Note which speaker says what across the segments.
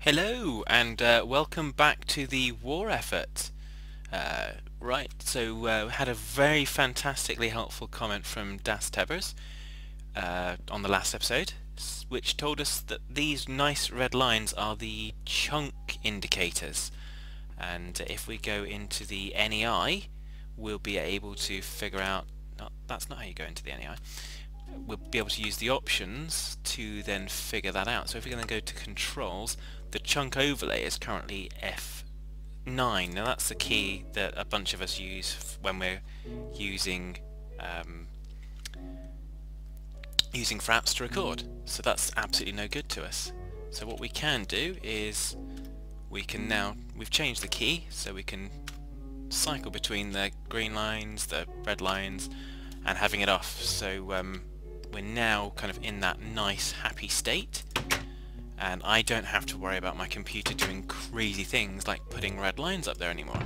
Speaker 1: Hello and welcome back to the war effort. Had a very fantastically helpful comment from Das Tebers on the last episode, which told us that these nice red lines are the chunk indicators, and if we go into the NEI, we'll be able to figure out. No, that's not how you go into the NEI. We'll be able to use the options to then figure that out. So if we're going to go to controls, the chunk overlay is currently F9. Now that's the key that a bunch of us use when we're using fraps to record. So that's absolutely no good to us. So what we can do is we've changed the key, so we can cycle between the green lines, the red lines, and having it off. So we're now kind of in that nice happy state, and I don't have to worry about my computer doing crazy things like putting red lines up there anymore.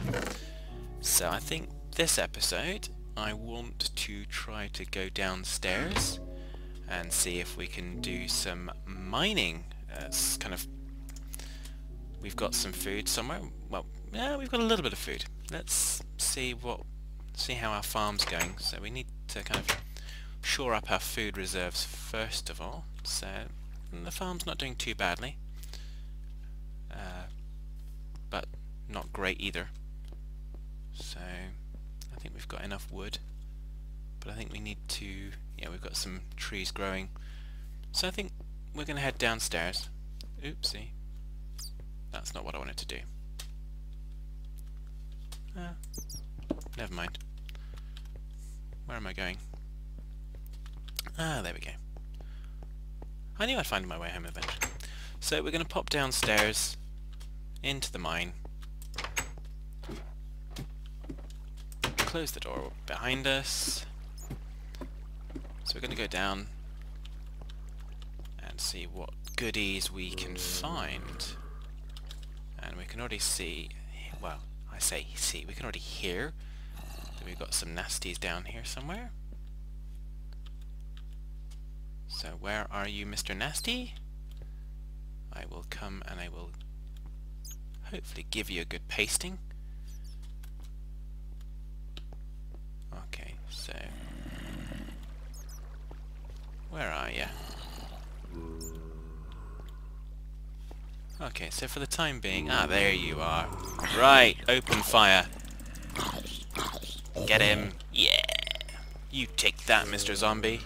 Speaker 1: So I think this episode I want to try to go downstairs and see if we can do some mining. We've got some food somewhere. Well, yeah, we've got a little bit of food. Let's see how our farm's going. So we need to kind of shore up our food reserves first of all. So the farm's not doing too badly, but not great either. So I think we've got enough wood, but I think we need to, yeah, we've got some trees growing. So I think we're going to head downstairs. Oopsie, that's not what I wanted to do. Never mind. Where am I going? Ah, there we go. I knew I'd find my way home eventually. So we're going to pop downstairs into the mine. Close the door behind us. So we're going to go down and see what goodies we can find. And we can already see, well, I say see, we can already hear that we've got some nasties down here somewhere. So where are you, Mr. Nasty? I will come and I will hopefully give you a good pasting. Okay, so where are you? Okay, so for the time being, there you are. Right, open fire. Get him. Yeah. You take that, Mr. Zombie.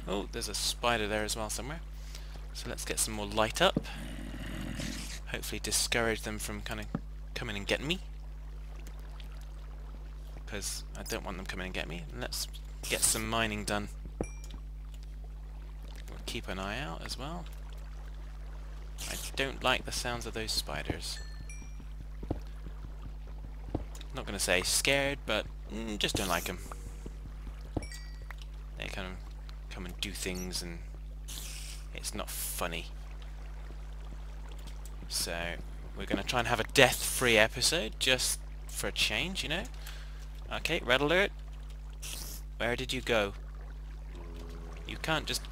Speaker 1: Oh, there's a spider there as well somewhere. So let's get some more light up. Hopefully discourage them from kind of coming and getting me, because I don't want them coming and get me. Let's get some mining done. We'll keep an eye out as well. I don't like the sounds of those spiders. Not going to say scared, but just don't like them. They kind of come and do things and it's not funny. So we're going to try and have a death-free episode just for a change, you know. Okay, red alert. Where did you go? You can't just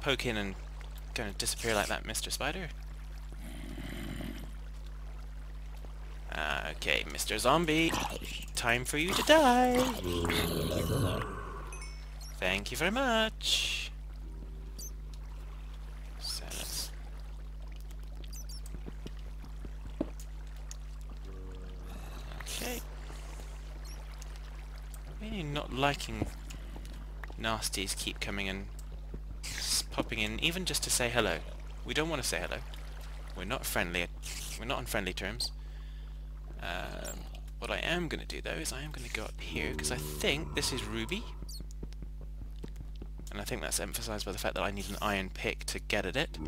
Speaker 1: poke in and kind of disappear like that, Mr. Spider. Okay, Mr. Zombie, time for you to die. Thank you very much. So let's... Okay. Really not liking nasties keep coming and popping in, even just to say hello. We don't want to say hello. We're not friendly. We're not on friendly terms. What I am going to do though is I am going to go up here, because I think this is ruby. And I think that's emphasised by the fact that I need an iron pick to get at it,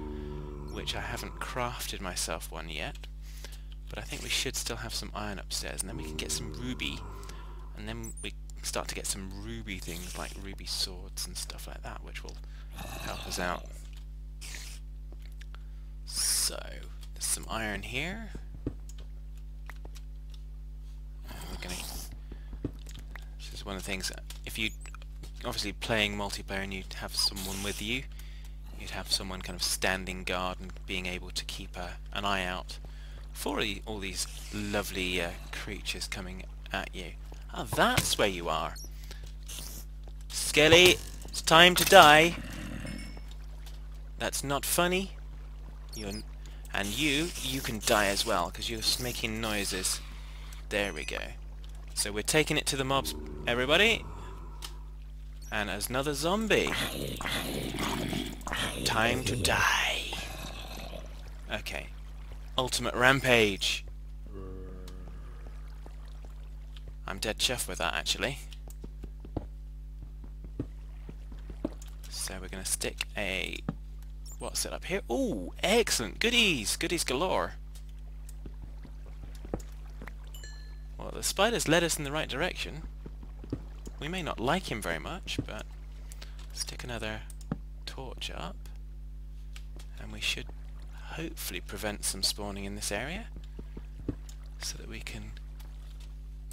Speaker 1: which I haven't crafted myself one yet. But I think we should still have some iron upstairs, and then we can get some ruby, and then we start to get some ruby things like ruby swords and stuff like that, which will help us out. So there's some iron here. And we're gonna... This is one of the things, if you obviously playing multiplayer and you have someone with you, you'd have someone kind of standing guard and being able to keep an eye out for all these lovely creatures coming at you. Ah, that's where you are. Skelly, it's time to die. That's not funny. You can die as well because you're making noises. There we go. So we're taking it to the mobs, everybody. And as another zombie. Time to die. Okay. Ultimate rampage. I'm dead chuffed with that, actually. So we're going to stick a... What's it up here? Ooh, excellent! Goodies! Goodies galore! Well, the spider's led us in the right direction. We may not like him very much, but stick another torch up, and we should hopefully prevent some spawning in this area, so that we can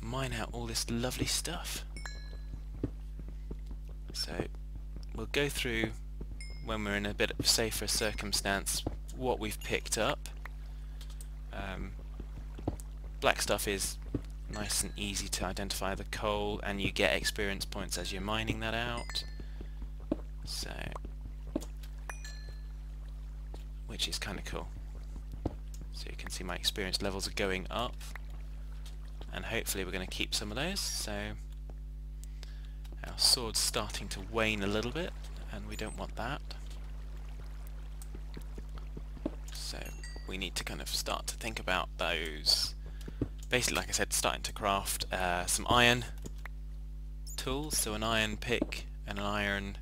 Speaker 1: mine out all this lovely stuff. So we'll go through, when we're in a bit of safer circumstance, what we've picked up. Black stuff is nice and easy to identify, the coal, and you get experience points as you're mining that out. So, which is kind of cool. So you can see my experience levels are going up, and hopefully we're going to keep some of those. So our sword's starting to wane a little bit, and we don't want that. So we need to kind of start to think about those. Basically, like I said, starting to craft some iron tools, so an iron pick and an iron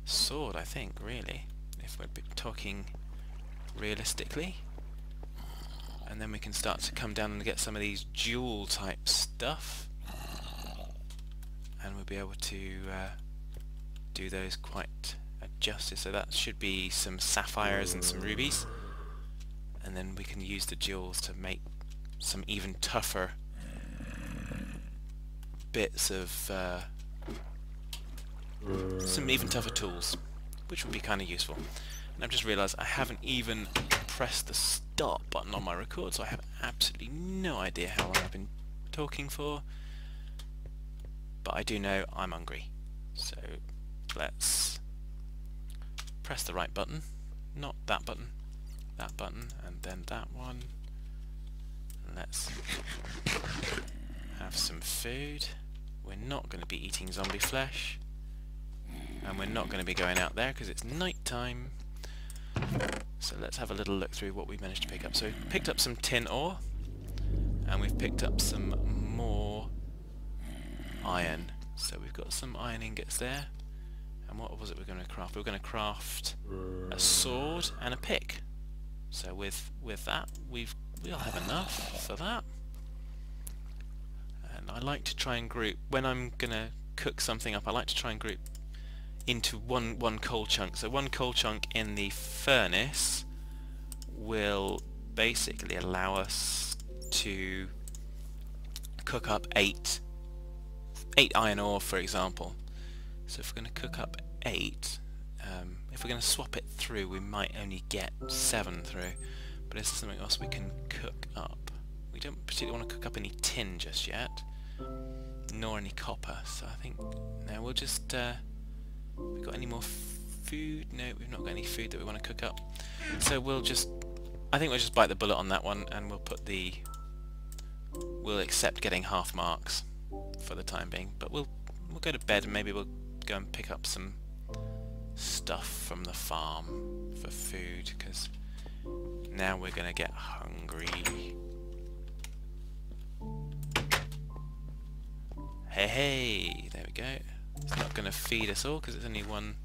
Speaker 1: sword, I think, really, if we're talking realistically. And then we can start to come down and get some of these jewel type stuff, and we'll be able to do those quite justice. So that should be some sapphires and some rubies, and then we can use the jewels to make some even tougher bits of some even tougher tools, which would be kind of useful. And I've just realised I haven't even pressed the stop button on my record, so I have absolutely no idea how long I've been talking for, but I do know I'm hungry. So let's press the right button, not that button, and then that one. Let's have some food. We're not going to be eating zombie flesh, and we're not going to be going out there because it's night time. So let's have a little look through what we managed to pick up. So we've picked up some tin ore, and we've picked up some more iron. So we've got some iron ingots there. And what was it we're going to craft? We're going to craft a sword and a pick. So with that, we'll have enough for that. And I like to try and group, when I'm going to cook something up, I like to try and group into one coal chunk. So one coal chunk in the furnace will basically allow us to cook up 8 iron ore, for example. So if we're going to cook up 8, if we're going to swap it through, we might only get 7 through. But this is something else we can cook up. We don't particularly want to cook up any tin just yet, nor any copper. So I think now we'll just. We've got any more food? No, we've not got any food that we want to cook up. So we'll just. I think we'll just bite the bullet on that one, and we'll put the. We'll accept getting half marks for the time being. But we'll go to bed, and maybe we'll go and pick up some stuff from the farm for food, because now we're gonna get hungry. Hey, there we go. It's not gonna feed us all because it's only one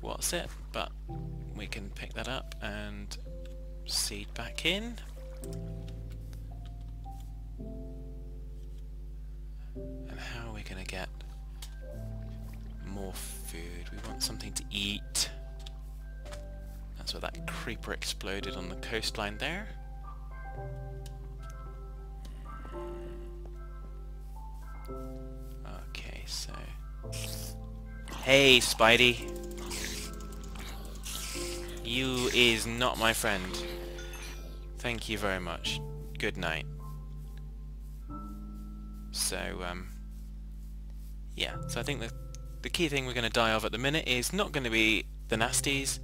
Speaker 1: what's it, but we can pick that up and seed back in. And how are we gonna get more food? We want something to eat. That's where that creeper exploded on the coastline there. Okay, so... Hey, Spidey! You is not my friend. Thank you very much. Good night. So, yeah. So I think the key thing we're going to die of at the minute is not going to be the nasties.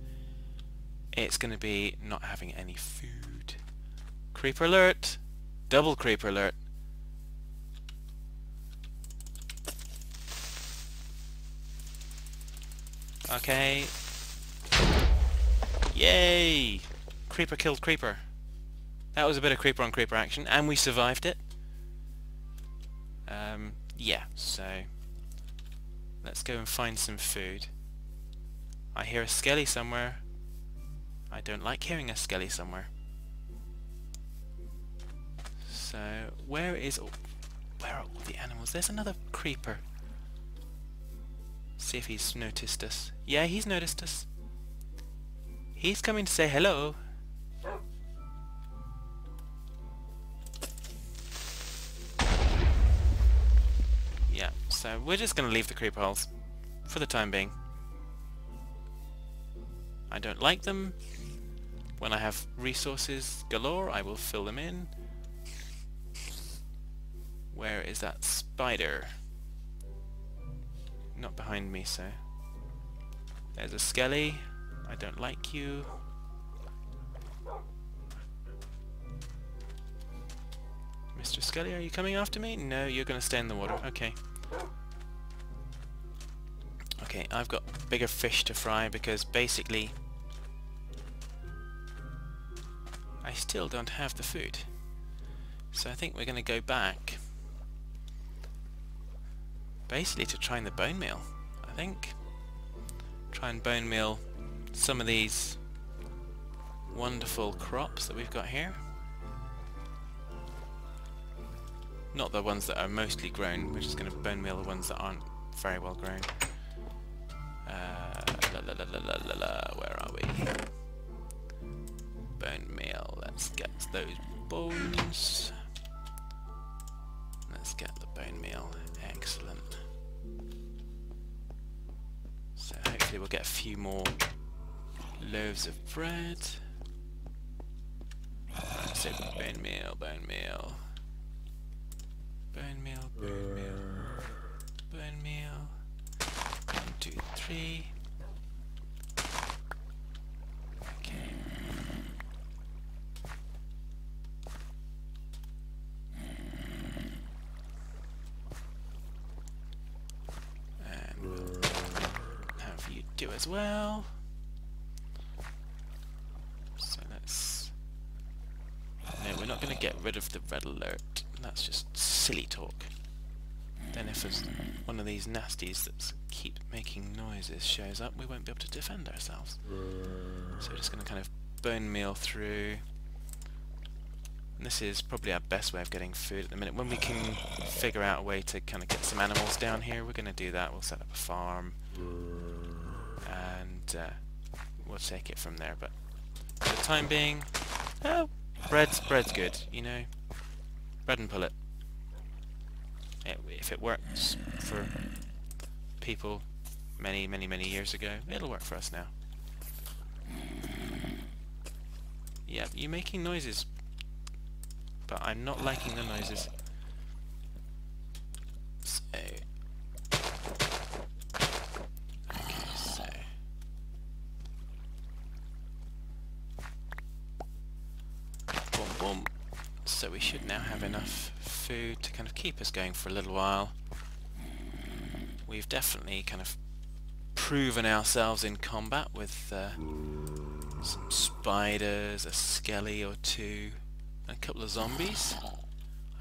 Speaker 1: It's going to be not having any food. Creeper alert! Double creeper alert. Okay. Yay! Creeper killed creeper. That was a bit of creeper on creeper action, and we survived it. Yeah, so let's go and find some food. I hear a skelly somewhere. I don't like hearing a skelly somewhere. So where are all the animals? There's another creeper. See if he's noticed us. Yeah, he's noticed us. He's coming to say hello. Yeah, so we're just going to leave the creeper holes for the time being. I don't like them. When I have resources galore, I will fill them in. Where is that spider? Not behind me, so... There's a skelly. I don't like you. Mr. Skelly, are you coming after me? No, you're going to stay in the water. Okay. Okay, I've got bigger fish to fry because basically I still don't have the food. So I think we're going to go back basically to try the bone meal, I think. Try and bone meal some of these wonderful crops that we've got here. Not the ones that are mostly grown, we're just going to bone meal the ones that aren't very well grown. Where are we? Bone meal, let's get those bones. Let's get the bone meal, excellent. So hopefully we'll get a few more loaves of bread. So bone meal, bone meal. Bone meal, bone meal, bone meal. 1, 2, 3. Okay. And we'll have you do as well. So let's... No, we're not going to get rid of the red alert. That's just silly talk. Then if there's one of these nasties that keep making noises shows up, we won't be able to defend ourselves. So we're just going to kind of bone meal through. And this is probably our best way of getting food at the minute. When we can figure out a way to kind of get some animals down here, we're going to do that. We'll set up a farm. And we'll take it from there. But for the time being, oh, bread's good, you know. Bread and pull it. If it works for people many years ago, it'll work for us now. Yeah, you're making noises, but I'm not liking the noises. So, okay, so boom, boom. So we should now have enough food to kind of keep us going for a little while. We've definitely kind of proven ourselves in combat with some spiders, a skelly or two, and a couple of zombies.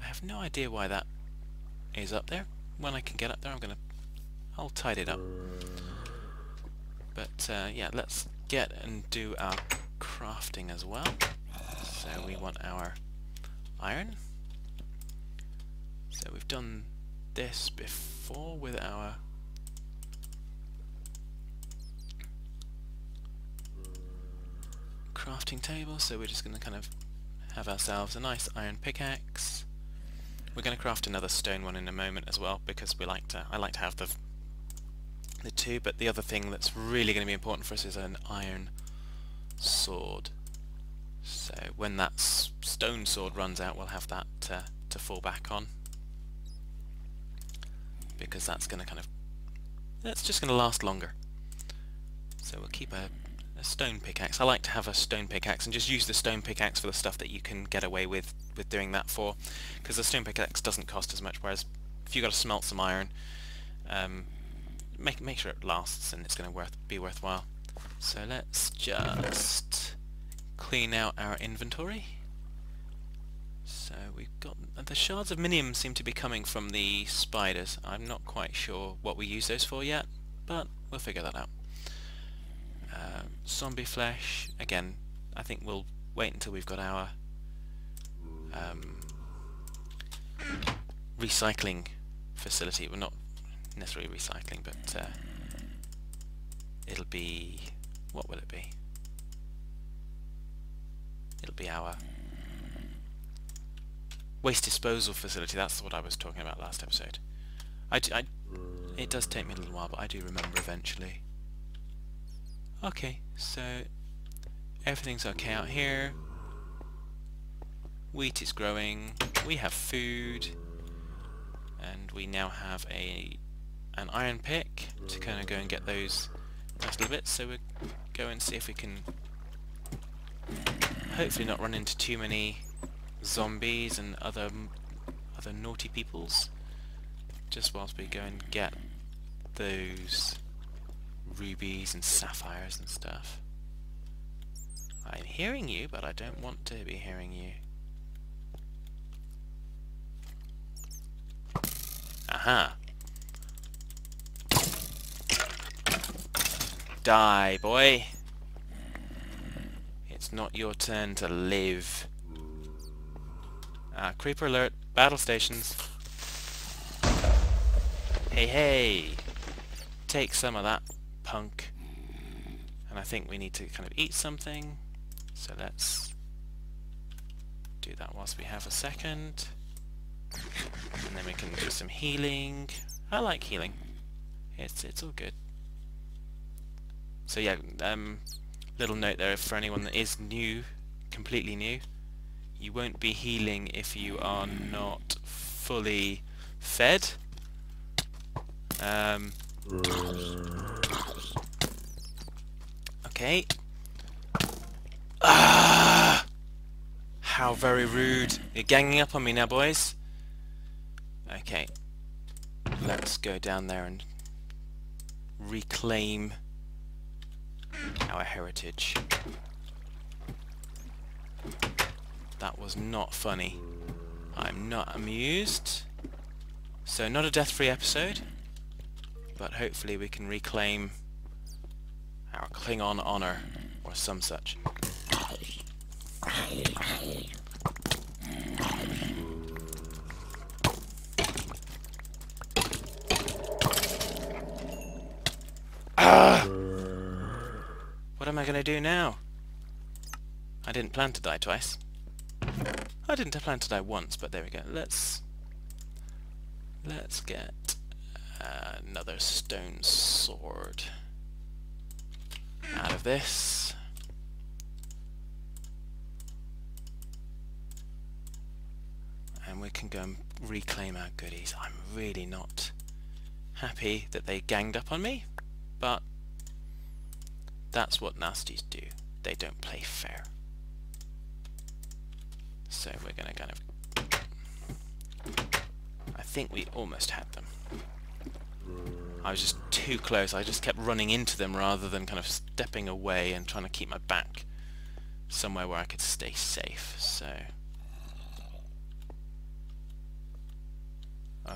Speaker 1: I have no idea why that is up there. When I can get up there, I'll tidy it up. But yeah, let's get and do our crafting as well. So we want our iron. So we've done this before with our crafting table, so we're just going to kind of have ourselves a nice iron pickaxe. We're going to craft another stone one in a moment as well, because I like to have the two, but the other thing that's really going to be important for us is an iron sword. So when that stone sword runs out, we'll have that to fall back on, because that's just going to last longer. So we'll keep a stone pickaxe. I like to have a stone pickaxe and just use the stone pickaxe for the stuff that you can get away with doing that for, because the stone pickaxe doesn't cost as much, whereas if you've got to smelt some iron, make sure it lasts and it's going to be worthwhile. So let's just clean out our inventory. So we've got the shards of minium seem to be coming from the spiders. I'm not quite sure what we use those for yet, but we'll figure that out. Zombie flesh, again, I think we'll wait until we've got our recycling facility. Well, not necessarily recycling, but it'll be... what will it be? It'll be our waste disposal facility. That's what I was talking about last episode. It does take me a little while, but I do remember eventually. Okay, so everything's okay out here. Wheat is growing. We have food, and we now have an iron pick to kind of go and get those nice little bits. So we'll go and see if we can hopefully not run into too many zombies and other naughty peoples, just whilst we go and get those rubies and sapphires and stuff. I'm hearing you, but I don't want to be hearing you. Aha! Die, boy! It's not your turn to live. Creeper alert, battle stations. Hey, hey! Take some of that, punk. And I think we need to kind of eat something, so let's do that whilst we have a second. And then we can do some healing. I like healing. It's all good. So yeah, little note there for anyone that is new, completely new. You won't be healing if you are not fully fed. Okay. Ah! How very rude. You're ganging up on me now, boys. Okay. Let's go down there and reclaim our heritage. That was not funny. I'm not amused. So not a death-free episode, but hopefully we can reclaim our Klingon honor or some such. Ah! What am I going to do now? I didn't plan to die twice. I didn't plan to die once, but there we go. Let's get another stone sword out of this. And we can go and reclaim our goodies. I'm really not happy that they ganged up on me, but that's what nasties do. They don't play fair. So we're going to kind of... I think we almost had them. I was just too close. I just kept running into them rather than kind of stepping away and trying to keep my back somewhere where I could stay safe. So...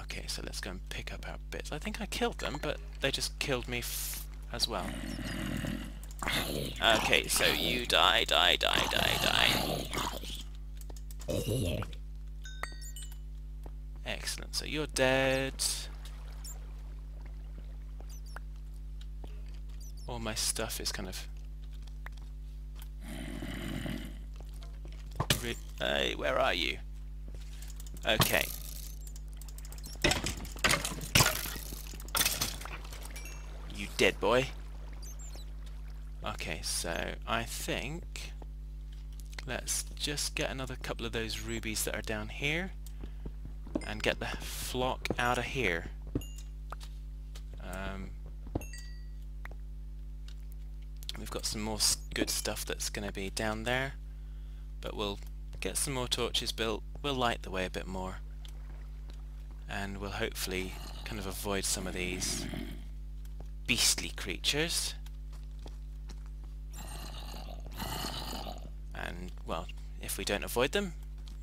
Speaker 1: okay, so let's go and pick up our bits. I think I killed them, but they just killed me as well. Okay, so you die. Excellent, so you're dead. All my stuff is kind of... hey, where are you? Okay. You dead boy. Okay, so I think let's just get another couple of those rubies that are down here and get the flock out of here. We've got some more good stuff that's going to be down there, but we'll get some more torches built, we'll light the way a bit more, and we'll hopefully kind of avoid some of these beastly creatures. And, well, if we don't avoid them,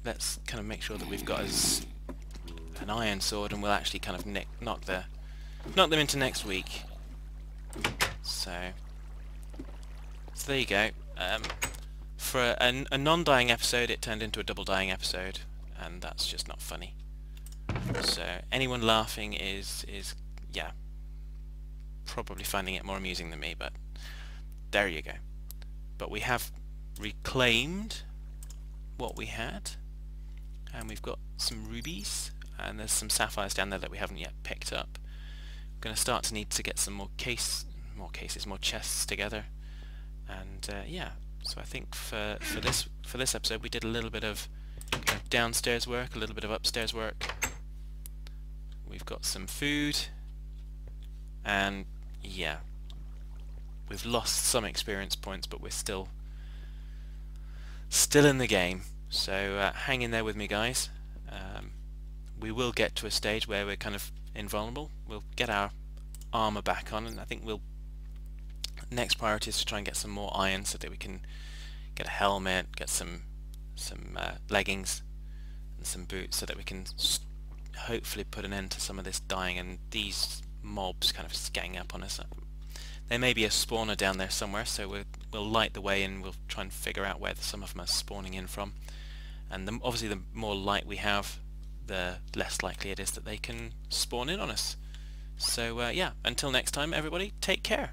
Speaker 1: let's kind of make sure that we've got an iron sword, and we'll actually kind of knock them into next week. So there you go. For a non-dying episode, it turned into a double-dying episode, and that's just not funny. So anyone laughing is yeah, probably finding it more amusing than me, but there you go. But we have reclaimed what we had, and we've got some rubies, and there's some sapphires down there that we haven't yet picked up. We're going to start to need to get some more chests together, and yeah. So I think for this episode we did a little bit of kind of downstairs work, a little bit of upstairs work. We've got some food, and yeah, we've lost some experience points, but we're still in the game. So hang in there with me, guys. We will get to a stage where we're kind of invulnerable. We'll get our armour back on, and I think next priority is to try and get some more iron so that we can get a helmet, get some leggings and some boots, so that we can hopefully put an end to some of this dying and these mobs kind of getting up on us. There may be a spawner down there somewhere, so we'll light the way and we'll try and figure out where some of them are spawning in from. And obviously the more light we have, the less likely it is that they can spawn in on us. So yeah, until next time everybody, take care.